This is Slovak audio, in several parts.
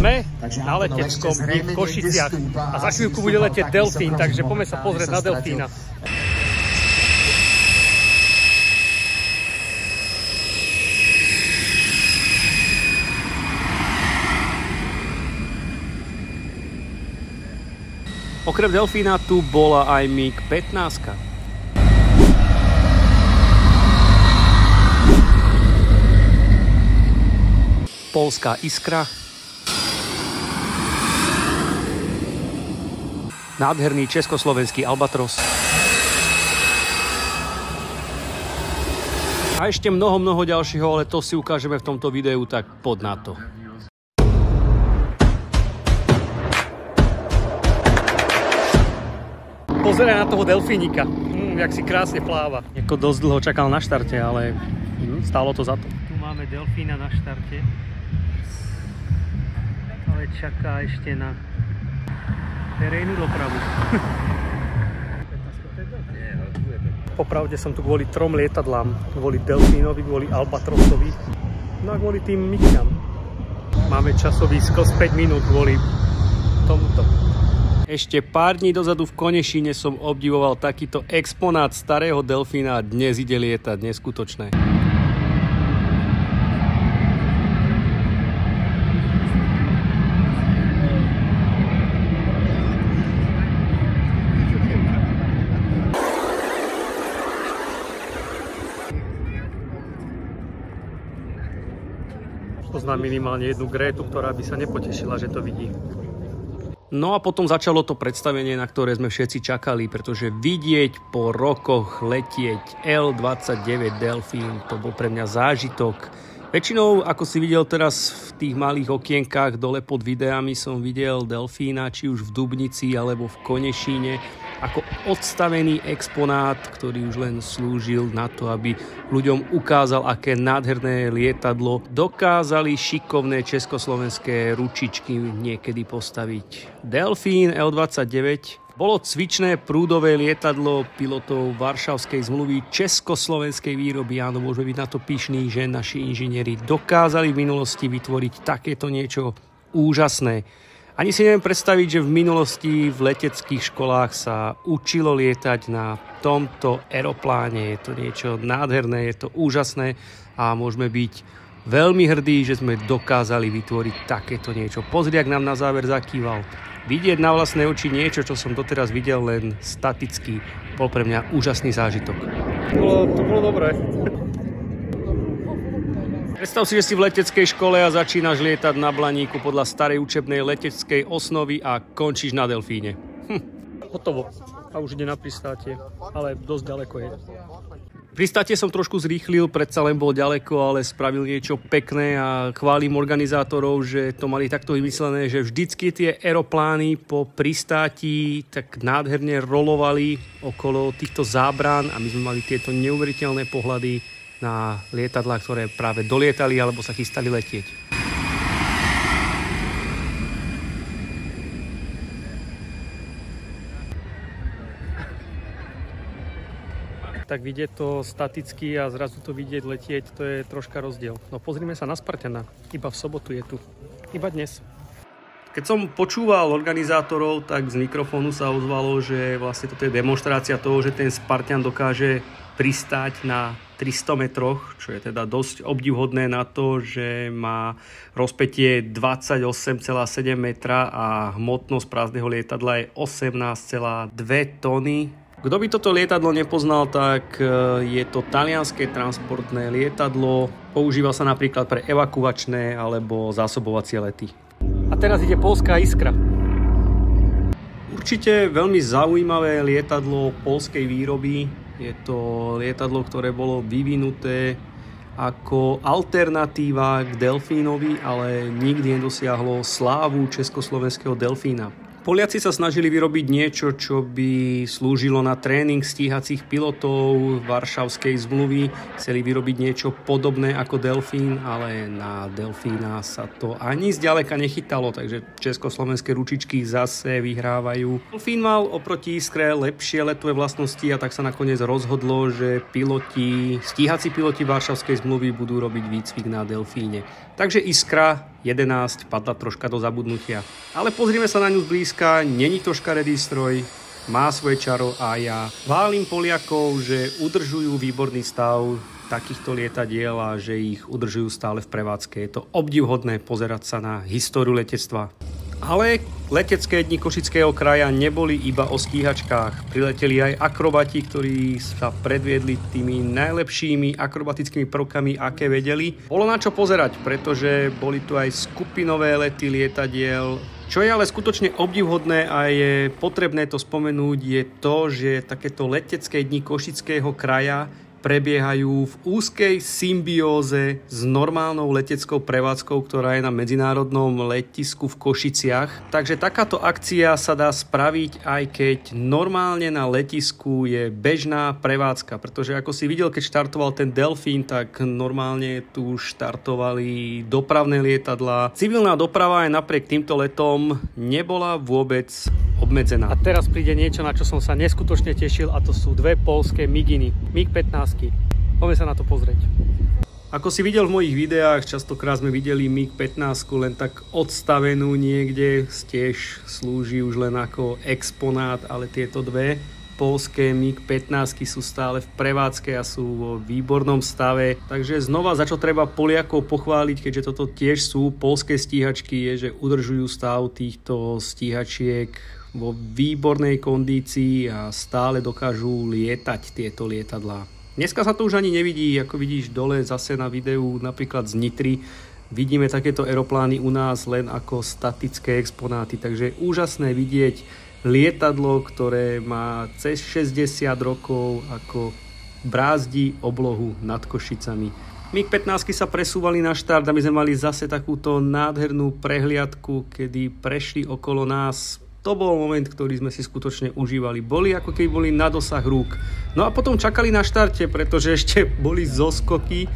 Sme na leteckom v Košiciach a za chvíľku bude letieť delfín, takže poďme sa pozrieť na delfína. Okrem delfína tu bola aj MiG-15. Poľská Iskra. Nádherný československý Albatros. A ešte mnoho ďalšieho, ale to si ukážeme v tomto videu, tak poď na to. Pozeraj na toho delfínika, jak si krásne pláva. Jako dosť dlho čakal na štarte, ale stálo to za to. Tu máme delfína na štarte, ale čaká ešte na verejnú dopravu. Popravde som tu kvôli 3 lietadlám, kvôli delfínovi, kvôli albatrosovi, no a kvôli tým migám. Máme časový sklz 5 minút kvôli tomuto. Ešte pár dní dozadu v Konešíne som obdivoval takýto exponát starého delfína a dnes ide lietať, neskutočné. Poznám minimálne jednu Grétu, ktorá by sa nepotešila, že to vidí. No a potom začalo to predstavenie, na ktoré sme všetci čakali, pretože vidieť po rokoch letieť L-29 delfín, to bol pre mňa zážitok. Väčšinou, ako si videl teraz v tých malých okienkách dole pod videami, som videl delfína, či už v Dubnici alebo v Konešíne, ako odstavený exponát, ktorý už len slúžil na to, aby ľuďom ukázal, aké nádherné lietadlo dokázali šikovné československé ručičky niekedy postaviť. Delfín L-29 bolo cvičné prúdové lietadlo pilotov Varšavskej zmluvy československej výroby. Áno, môžeme byť na to pyšní, že naši inžinieri dokázali v minulosti vytvoriť takéto niečo úžasné. Ani si neviem predstaviť, že v minulosti v leteckých školách sa učilo lietať na tomto aeropláne. Je to niečo nádherné, je to úžasné a môžeme byť veľmi hrdí, že sme dokázali vytvoriť takéto niečo. Pozri, ak nám na záver zakýval. Vidieť na vlastné oči niečo, čo som doteraz videl len staticky, bol pre mňa úžasný zážitok. To bolo dobré. Predstav si, že si v leteckej škole a začínaš lietať na Blaníku podľa starej učebnej leteckej osnovy a končíš na delfíne. Hotovo. A už ide na pristátie, ale dosť ďaleko je. Pristátie som trošku zrýchlil, predsa len bol ďaleko, ale spravil niečo pekné a chválim organizátorov, že to mali takto vymyslené, že vždycky tie aeroplány po pristátí tak nádherne rolovali okolo týchto zábran a my sme mali tieto neuveriteľné pohľady na lietadlá, ktoré práve dolietali alebo sa chystali letieť. Tak vidieť to staticky a zrazu to vidieť letieť, to je troška rozdiel. No pozrime sa na Spartana. Iba v sobotu je tu. Iba dnes. Keď som počúval organizátorov, tak z mikrofónu sa ozvalo, že vlastne toto je demonštrácia toho, že ten Spartan dokáže pristáť na 300 metroch, čo je teda dosť obdivhodné na to, že má rozpätie 28,7 metra a hmotnosť prázdneho lietadla je 18,2 tony. Kto by toto lietadlo nepoznal, tak je to talianske transportné lietadlo. Používa sa napríklad pre evakuačné alebo zásobovacie lety. A teraz ide poľská Iskra. Určite veľmi zaujímavé lietadlo poľskej výroby. Je to lietadlo, ktoré bolo vyvinuté ako alternatíva k delfínovi, ale nikdy nedosiahlo slávu československého delfína. Poliaci sa snažili vyrobiť niečo, čo by slúžilo na tréning stíhacích pilotov Varšavskej zmluvy. Chceli vyrobiť niečo podobné ako delfín, ale na delfína sa to ani zďaleka nechytalo, takže československé ručičky zase vyhrávajú. Delfín mal oproti Iskre lepšie letové vlastnosti a tak sa nakoniec rozhodlo, že stíhací piloti Varšavskej zmluvy budú robiť výcvik na delfíne. Takže Iskra 11 padla troška do zabudnutia. Ale pozrieme sa na ňu zblízka, není to škaredý stroj, má svoje čaro a ja chválim Poliakov, že udržujú výborný stav takýchto lietadiel a že ich udržujú stále v prevádzke. Je to obdivhodné pozerať sa na históriu letectva. Ale letecké dni Košického kraja neboli iba o stíhačkách. Prileteli aj akrobati, ktorí sa predviedli tými najlepšími akrobatickými prvkami, aké vedeli. Bolo na čo pozerať, pretože boli tu aj skupinové lety lietadiel. Čo je ale skutočne obdivhodné a je potrebné to spomenúť, je to, že takéto letecké dni Košického kraja prebiehajú v úzkej symbióze s normálnou leteckou prevádzkou, ktorá je na medzinárodnom letisku v Košiciach. Takže takáto akcia sa dá spraviť, aj keď normálne na letisku je bežná prevádzka, pretože ako si videl, keď štartoval ten Delfín, tak normálne tu štartovali dopravné lietadlá. Civilná doprava aj napriek týmto letom nebola vôbec obmedzená. A teraz príde niečo, na čo som sa neskutočne tešil, a to sú dve poľské Miginy. MiG-15. Poďme sa na to pozrieť. Ako si videl v mojich videách, častokrát sme videli MiG-15 len tak odstavenú niekde, tiež slúži už len ako exponát, ale tieto dve poľské MiG-15 sú stále v prevádzke a sú vo výbornom stave. Takže znova, za čo treba Poliakov pochváliť, keďže toto tiež sú poľské stíhačky, je, že udržujú stav týchto stíhačiek vo výbornej kondícii a stále dokážu lietať tieto lietadlá. Dneska sa to už ani nevidí, ako vidíš dole zase na videu napríklad z Nitry. Vidíme takéto aeroplány u nás len ako statické exponáty, takže je úžasné vidieť lietadlo, ktoré má cez 60 rokov, ako brázdi oblohu nad Košicami. MiG-15 sa presúvali na štart, aby sme mali zase takúto nádhernú prehliadku, kedy prešli okolo nás. To bol moment, ktorý sme si skutočne užívali. Boli ako keby boli na dosah rúk. No a potom čakali na štarte, pretože ešte boli zoskoky.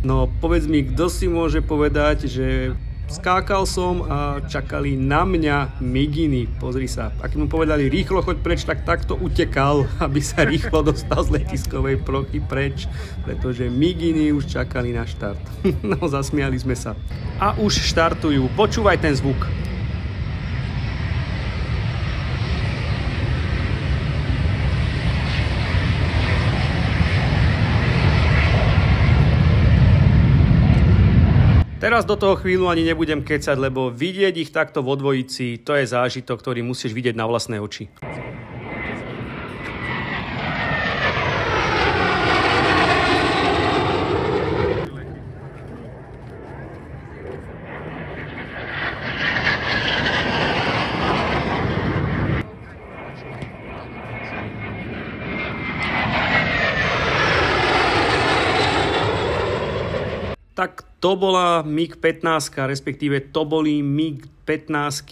No povedz mi, kto si môže povedať, že skákal som a čakali na mňa Miginy. Pozri sa, ak mu povedali rýchlo choď preč, tak takto utekal, aby sa rýchlo dostal z letiskovej plochy preč, pretože Miginy už čakali na štart. No zasmiali sme sa. A už štartujú. Počúvaj ten zvuk. Teraz do toho chvíľu ani nebudem kecať, lebo vidieť ich takto vo dvojici, to je zážitok, ktorý musíš vidieť na vlastné oči. Tak to bola MiG-15, respektíve to boli MiG-15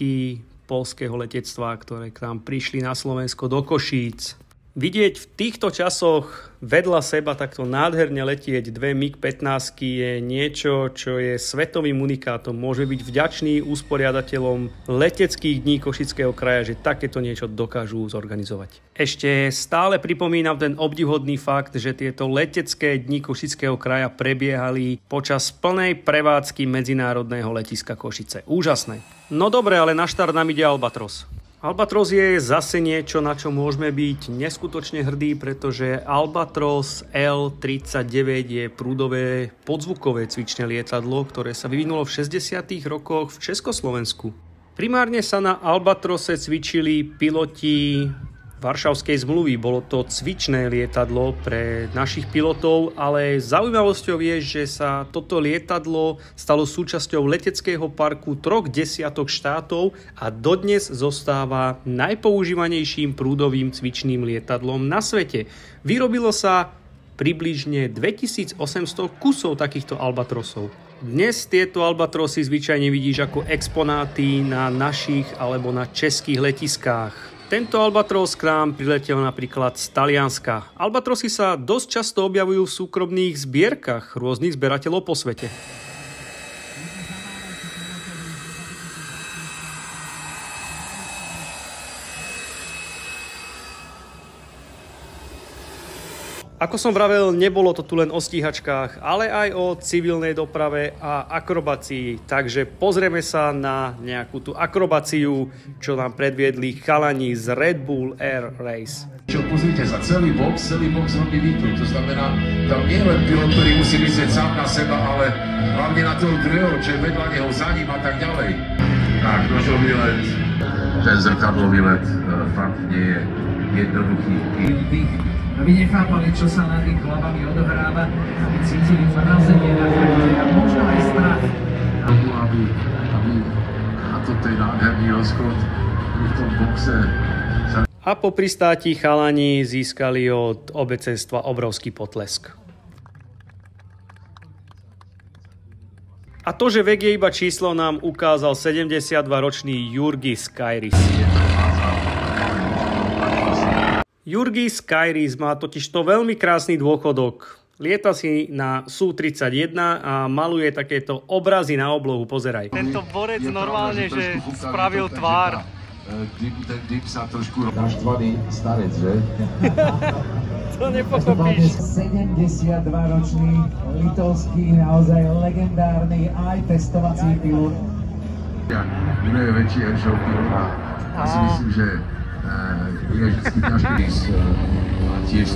poľského letectva, ktoré k nám prišli na Slovensko do Košíc. Vidieť v týchto časoch vedľa seba takto nádherne letieť dve MiG-15 je niečo, čo je svetovým unikátom. Môže byť vďačný usporiadateľom leteckých dní Košického kraja, že takéto niečo dokážu zorganizovať. Ešte stále pripomínam ten obdivhodný fakt, že tieto letecké dni Košického kraja prebiehali počas plnej prevádzky medzinárodného letiska Košice. Úžasné. No dobre, ale na štart nám ide Albatros. Albatros je zase niečo, na čo môžeme byť neskutočne hrdí, pretože Albatros L-39 je prúdové podzvukové cvičné lietadlo, ktoré sa vyvinulo v 60. rokoch v Československu. Primárne sa na Albatrose cvičili piloti Varšavskej zmluvy. Bolo to cvičné lietadlo pre našich pilotov, ale zaujímavosťou je, že sa toto lietadlo stalo súčasťou leteckého parku 3 desiatok štátov a dodnes zostáva najpoužívanejším prúdovým cvičným lietadlom na svete. Vyrobilo sa približne 2800 kusov takýchto Albatrosov. Dnes tieto Albatrosy zvyčajne vidíš ako exponáty na našich alebo na českých letiskách. Tento Albatros k nám priletel napríklad z Talianska. Albatrosy sa dosť často objavujú v súkromných zbierkach rôznych zberateľov po svete. Ako som vravel, nebolo to tu len o stíhačkách, ale aj o civilnej doprave a akrobácii. Takže pozrieme sa na nejakú tú akrobáciu, čo nám predviedli chalani z Red Bull Air Race. Čo pozrite sa, celý box robí výkruh. To znamená, tam nie len pilot, ktorý musí myslieť sám na seba, ale hlavne na toho druhého, čo je vedľa neho, za ním a tak ďalej. Tak, nožový let, ten zrkadlový let, fakt nie je jednoduchý. Aby nechápali, čo sa nad tým hlavami odohráva, aby cítili zmrazenie na chrbte a možno aj strach. Aby a toto je nádherný rozchod v tom boxe. A po pristáti chalani získali od obecenstva obrovský potlesk. A to, že vek je iba číslo, nám ukázal 72-ročný Jurgi Skyris. Jurgi Skyris má totižto veľmi krásny dôchodok. Lieta si na Su-31 a maluje takéto obrazy na oblohu, pozeraj. Tento borec normálne, že spravil tvár. Ten dip sa trošku naštvaný starec, že? To nepochopíš. 72-ročný litovský, naozaj legendárny aj testovací pilot. Kto je väčší airshop pilot a si myslím, že je vždycky ťažký a tiež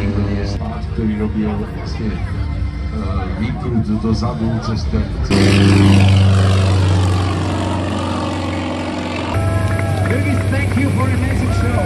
nikto nie je spát, ktorý robil vlastne výkrut dozadu cez ten. Thank you for an amazing show.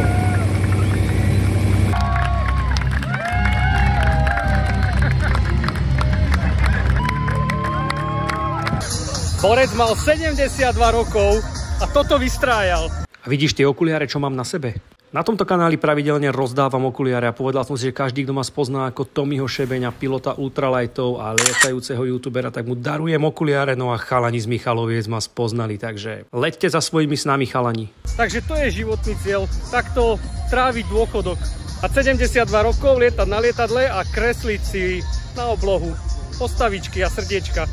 Borec mal 72 rokov a toto vystrájal. A vidíš tie okuliare, čo mám na sebe? Na tomto kanáli pravidelne rozdávam okuliare a povedal som si, že každý, kto ma spozná ako Tommyho Šebeňa, pilota ultralightov a lietajúceho youtubera, tak mu darujem okuliare, no a chalani z Michaloviec ma spoznali, takže leďte za svojimi snami, chalani. Takže to je životný cieľ, takto tráviť dôchodok. A 72 rokov lietať na lietadle a kresliť si na oblohu postavičky a srdiečka.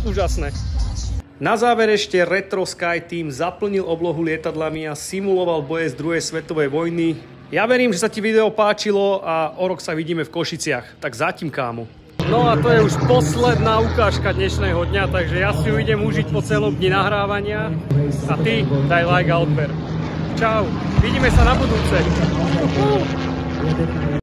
Úžasné. Na záver ešte Retro Sky Team zaplnil oblohu lietadlami a simuloval boje z druhej svetovej vojny. Ja verím, že sa ti video páčilo a o rok sa vidíme v Košiciach. Tak zatím, kámo. No a to je už posledná ukážka dnešného dňa, takže ja si ju idem užiť po celom dni nahrávania. A ty daj like a odber. Čau, vidíme sa na budúce.